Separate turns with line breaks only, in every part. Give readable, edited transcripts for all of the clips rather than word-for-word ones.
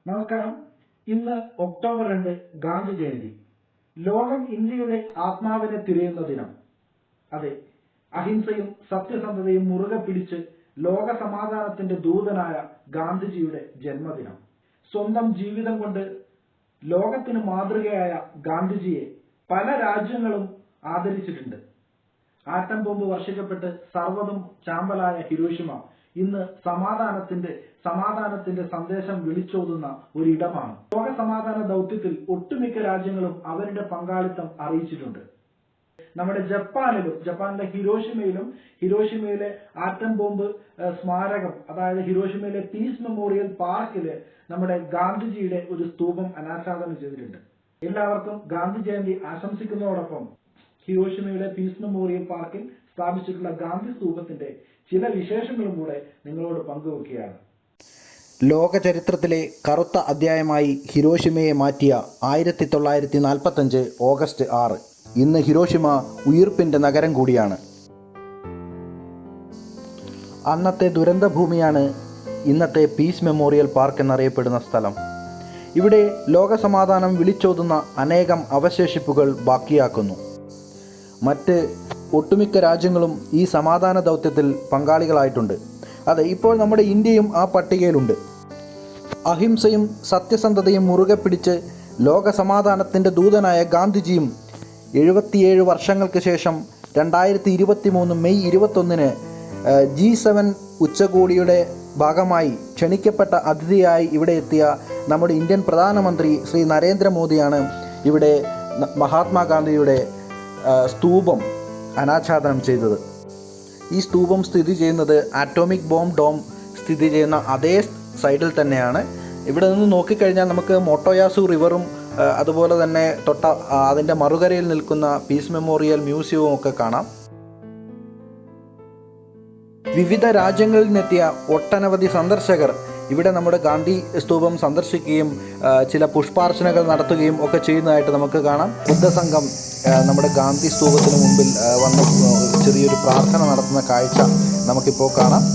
നമസ്കാരം. ഇന്ന് ഒക്ടോബർ 2 ഗാന്ധി ജയന്തി. ലോകം ഇന്ത്യയുടെ ആത്മാവിനെ തിരയുന്ന ദിനം. അതെ, അഹിംസയും സത്യസന്ധതയും മുറുകെ പിടിച്ച് ലോക സമാധാനത്തിന്റെ ദൂതനായ ഗാന്ധിജിയുടെ ജന്മദിനം. സ്വന്തം ജീവിതം കൊണ്ട് ലോകത്തിന് മാതൃകയായ ഗാന്ധിജിയെ പല രാജ്യങ്ങളും ആദരിച്ചിട്ടുണ്ട്. ആറ്റം ബോംബ് വർഷിക്കപ്പെട്ട് സർവ്വതും ചാമ്പലായ ഹിരോഷിമ ഇന്ന് സമാധാനത്തിന്റെ സന്ദേശം വിളിച്ചോതുന്ന ഒരിടമാണ്. ലോക സമാധാന ദൗത്യത്തിൽ ഒട്ടുമിക്ക രാജ്യങ്ങളും അവരുടെ പങ്കാളിത്തം അറിയിച്ചിട്ടുണ്ട്. നമ്മുടെ ജപ്പാനിലെ ഹിരോഷിമയിലെ ആറ്റം ബോംബ് സ്മാരകം, അതായത് ഹിരോഷിമയിലെ പീസ് മെമ്മോറിയൽ പാർക്കില് നമ്മുടെ ഗാന്ധിജിയുടെ ഒരു സ്തൂപം അനാച്ഛാദനം ചെയ്തിട്ടുണ്ട്. എല്ലാവർക്കും ഗാന്ധി ജയന്തി ആശംസിക്കുന്നതോടൊപ്പം ഹിരോഷിമയുടെ പീസ് മെമ്മോറിയൽ പാർക്കിൽ സ്ഥാപിച്ചിട്ടുള്ള ഗാന്ധി സ്തൂപത്തിന്റെ ചില വിശേഷങ്ങളും കൂടെ നിങ്ങളോട് പങ്കുവെക്കുകയാണ്.
ലോക ചരിത്രത്തിലെ കറുത്ത അധ്യായമായി ഹിരോഷിമയെ മാറ്റിയ 1945 ഓഗസ്റ്റ് 6. ഇന്ന് ഹിരോഷിമ ഉയിർപ്പിന്റെ നഗരം കൂടിയാണ്. അന്നത്തെ ദുരന്തഭൂമിയാണ് ഇന്നത്തെ പീസ് മെമ്മോറിയൽ പാർക്ക് എന്നറിയപ്പെടുന്ന സ്ഥലം. ഇവിടെ ലോകസമാധാനം വിളിച്ചോതുന്ന അനേകം അവശേഷിപ്പുകൾ ബാക്കിയാക്കുന്നു. മറ്റ് ഒട്ടുമിക്ക രാജ്യങ്ങളും ഈ സമാധാന ദൗത്യത്തിൽ പങ്കാളികളായിട്ടുണ്ട്. അതെ, ഇപ്പോൾ നമ്മുടെ ഇന്ത്യയും ആ പട്ടികയിലുണ്ട്. അഹിംസയും സത്യസന്ധതയും മുറുകെ പിടിച്ച് ലോക സമാധാനത്തിൻ്റെ ദൂതനായ ഗാന്ധിജിയും 77 വർഷങ്ങൾക്ക് ശേഷം 2023 മെയ് 21 G7 ഉച്ചകോടിയുടെ ഭാഗമായി ക്ഷണിക്കപ്പെട്ട അതിഥിയായി ഇവിടെ എത്തിയ നമ്മുടെ ഇന്ത്യൻ പ്രധാനമന്ത്രി ശ്രീ നരേന്ദ്രമോദിയാണ് ഇവിടെ മഹാത്മാഗാന്ധിയുടെ സ്തൂപം അനാച്ഛാദനം ചെയ്തത്. ഈ സ്തൂപം സ്ഥിതി ചെയ്യുന്നത് ആറ്റോമിക് ബോംബ് ഡോം സ്ഥിതി ചെയ്യുന്ന അതേ സൈഡിൽ തന്നെയാണ്. ഇവിടെ നിന്ന് നോക്കിക്കഴിഞ്ഞാൽ നമുക്ക് മോട്ടോയാസു റിവറും അതുപോലെ തന്നെ അതിൻ്റെ മറുകരയിൽ നിൽക്കുന്ന പീസ് മെമ്മോറിയൽ മ്യൂസിയവും ഒക്കെ കാണാം. വിവിധ രാജ്യങ്ങളിൽ നിന്നെത്തിയ ഒട്ടനവധി സന്ദർശകർ ഇവിടെ നമ്മുടെ ഗാന്ധി സ്തൂപം സന്ദർശിക്കുകയും ചില പുഷ്പാർച്ചനകൾ നടത്തുകയും ഒക്കെ ചെയ്യുന്നതായിട്ട് നമുക്ക് കാണാം. ബുദ്ധസംഘം നമ്മുടെ ഗാന്ധി സ്തൂപത്തിന് മുമ്പിൽ വന്ന് ചെറിയൊരു പ്രാർത്ഥന നടത്തുന്ന കാഴ്ച നമുക്കിപ്പോൾ കാണാം.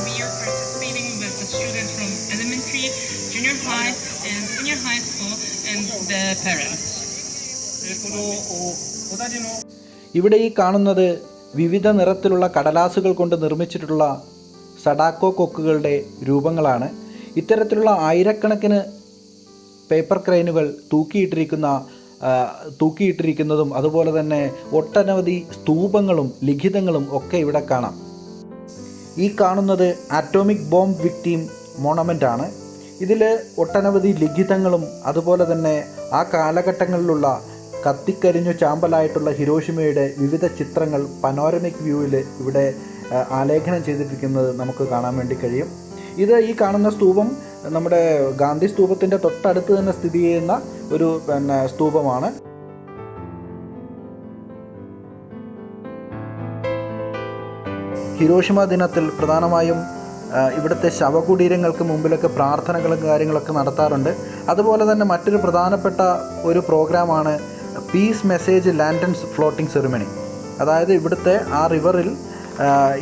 We are participating with the students from elementary, junior high, and senior high school, and the parents.
ഇവിടെ ഈ കാണുന്നത് വിവിധ നിറത്തിലുള്ള കടലാസുകൾ കൊണ്ട് നിർമ്മിച്ചിട്ടുള്ള സഡാക്കോ കൊക്കുകളുടെ രൂപങ്ങളാണ്. ഇത്തരത്തിലുള്ള ആയിരക്കണക്കിന് പേപ്പർ ക്രെയിനുകൾ തൂക്കിയിട്ടിരിക്കുന്ന തൂക്കിയിട്ടിരിക്കുന്നതും അതുപോലെ തന്നെ ഒട്ടനവധി സ്തൂപങ്ങളും ലിഖിതങ്ങളും ഒക്കെ ഇവിടെ കാണാം. ഈ കാണുന്നത് ആറ്റോമിക് ബോംബ് വിക്ടീം മോണമെൻ്റ് ആണ്. ഇതിൽ ഒട്ടനവധി ലിഖിതങ്ങളും അതുപോലെ തന്നെ ആ കാലഘട്ടങ്ങളിലുള്ള കത്തിക്കരിഞ്ഞു ചാമ്പലായിട്ടുള്ള ഹിരോഷിമയുടെ വിവിധ ചിത്രങ്ങൾ പനോരമിക് വ്യൂവിൽ ഇവിടെ ആലേഖനം ചെയ്തിരിക്കുന്നത് നമുക്ക് കാണാൻ വേണ്ടി കഴിയും. ഈ കാണുന്ന സ്തൂപം നമ്മുടെ ഗാന്ധി സ്തൂപത്തിൻ്റെ തൊട്ടടുത്ത് തന്നെ സ്ഥിതി ചെയ്യുന്ന ഒരു സ്തൂപമാണ്. ഹിരോഷിമ ദിനത്തിൽ പ്രധാനമായും ഇവിടുത്തെ ശവകുടീരങ്ങൾക്ക് മുമ്പിലൊക്കെ പ്രാർത്ഥനകളും കാര്യങ്ങളൊക്കെ നടത്താറുണ്ട്. അതുപോലെ തന്നെ മറ്റൊരു പ്രധാനപ്പെട്ട ഒരു പ്രോഗ്രാമാണ് peace message lanterns floating ceremony. അതായത് ഇവിടുത്തെ ആ റിവറിൽ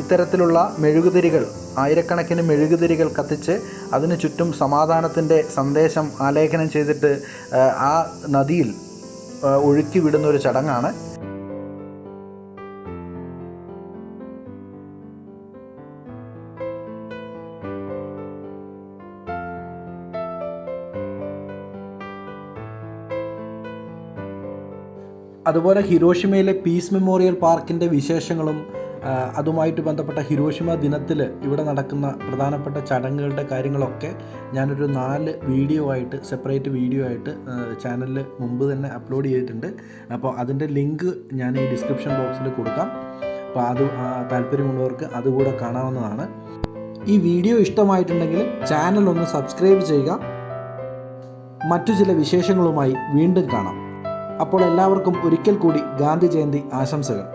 ഇത്തരത്തിലുള്ള മെഴുകുതിരികൾ, ആയിരക്കണക്കിന് മെഴുകുതിരികൾ കത്തിച്ച് അതിന് ചുറ്റും സമാധാനത്തിൻ്റെ സന്ദേശം ആലേഖനം ചെയ്തിട്ട് ആ നദിയിൽ ഒഴുക്കി വിടുന്നൊരു ചടങ്ങാണ്. അതുപോലെ ഹിരോഷിമയിലെ പീസ് മെമ്മോറിയൽ പാർക്കിൻ്റെ വിശേഷങ്ങളും അതുമായിട്ട് ബന്ധപ്പെട്ട ഹിരോഷിമ ദിനത്തിൽ ഇവിടെ നടക്കുന്ന പ്രധാനപ്പെട്ട ചടങ്ങുകളുടെ കാര്യങ്ങളൊക്കെ ഞാനൊരു 4 വീഡിയോ ആയിട്ട്, സെപ്പറേറ്റ് വീഡിയോ ആയിട്ട് ചാനലിൽ മുമ്പ് തന്നെ അപ്ലോഡ് ചെയ്തിട്ടുണ്ട്. അപ്പോൾ അതിൻ്റെ ലിങ്ക് ഞാൻ ഈ ഡിസ്ക്രിപ്ഷൻ ബോക്സിൽ കൊടുക്കാം. അപ്പോൾ അത് താല്പര്യമുള്ളവർക്ക് അതുകൂടെ കാണാവുന്നതാണ്. ഈ വീഡിയോ ഇഷ്ടമായിട്ടുണ്ടെങ്കിൽ ചാനൽ ഒന്ന് സബ്സ്ക്രൈബ് ചെയ്യുക. മറ്റു ചില വിശേഷങ്ങളുമായി വീണ്ടും കാണാം. അപ്പോൾ എല്ലാവർക്കും ഒരിക്കൽ കൂടി ഗാന്ധി ജയന്തി ആശംസകൾ.